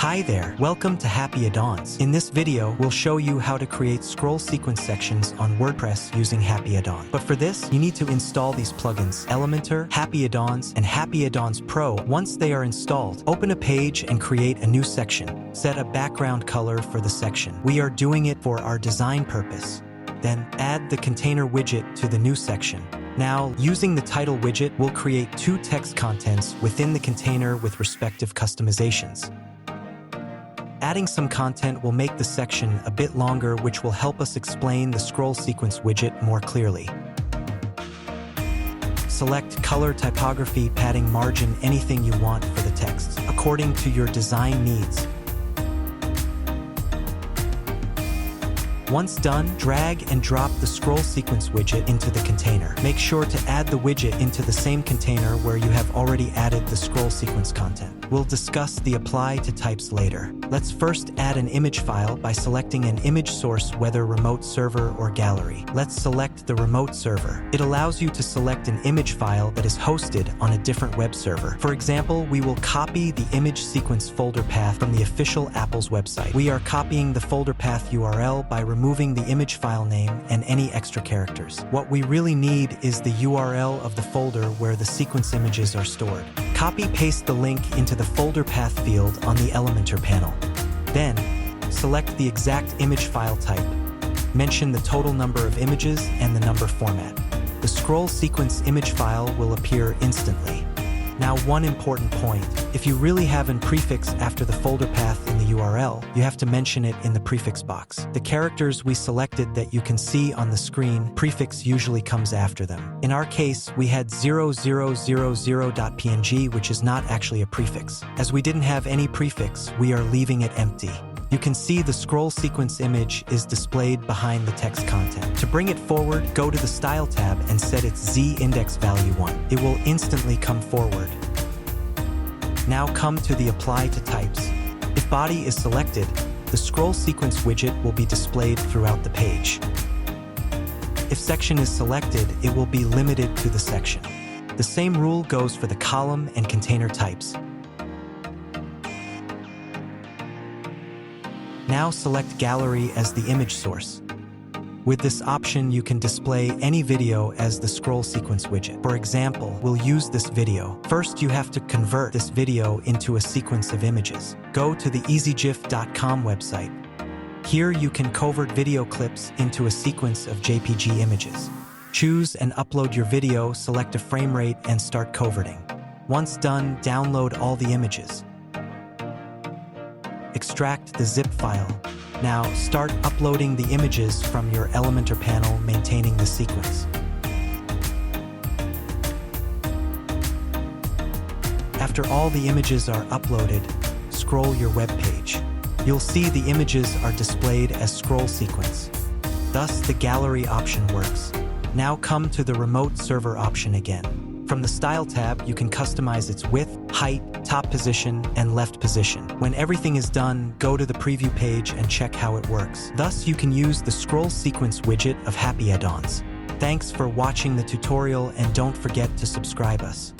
Hi there, welcome to HappyAddons. In this video, we'll show you how to create scroll sequence sections on WordPress using HappyAddons. But for this, you need to install these plugins, Elementor, HappyAddons, and HappyAddons Pro. Once they are installed, open a page and create a new section. Set a background color for the section. We are doing it for our design purpose. Then add the container widget to the new section. Now, using the title widget, we'll create two text contents within the container with respective customizations. Adding some content will make the section a bit longer, which will help us explain the scroll sequence widget more clearly. Select color, typography, padding, margin, anything you want for the text, according to your design needs. Once done, drag and drop the scroll sequence widget into the container. Make sure to add the widget into the same container where you have already added the scroll sequence content. We'll discuss the apply to types later. Let's first add an image file by selecting an image source, whether remote server or gallery. Let's select the remote server. It allows you to select an image file that is hosted on a different web server. For example, we will copy the image sequence folder path from the official Apple's website. We are copying the folder path URL by removing the image file name and any extra characters. What we really need is the URL of the folder where the sequence images are stored. Copy-paste the link into the folder path field on the Elementor panel. Then, select the exact image file type. Mention the total number of images and the number format. The scroll sequence image file will appear instantly. Now, one important point. If you really have an prefix after the folder path in the URL, you have to mention it in the prefix box. The characters we selected that you can see on the screen, prefix usually comes after them. In our case, we had 0000.png, which is not actually a prefix. As we didn't have any prefix, we are leaving it empty. You can see the scroll sequence image is displayed behind the text content. To bring it forward, go to the Style tab and set its Z index value 1. It will instantly come forward. Now come to the Apply to Types. If body is selected, the scroll sequence widget will be displayed throughout the page. If section is selected, it will be limited to the section. The same rule goes for the column and container types. Now select Gallery as the image source. With this option, you can display any video as the scroll sequence widget. For example, we'll use this video. First, you have to convert this video into a sequence of images. Go to the easygif.com website. Here you can convert video clips into a sequence of JPG images. Choose and upload your video, select a frame rate, and start converting. Once done, download all the images. Extract the zip file. Now start uploading the images from your Elementor panel, maintaining the sequence. After all the images are uploaded, scroll your web page. You'll see the images are displayed as scroll sequence. Thus, the gallery option works. Now come to the remote server option again. From the Style tab, you can customize its width, height, top position, and left position. When everything is done, go to the preview page and check how it works. Thus, you can use the scroll sequence widget of HappyAddons. Thanks for watching the tutorial, and don't forget to subscribe us.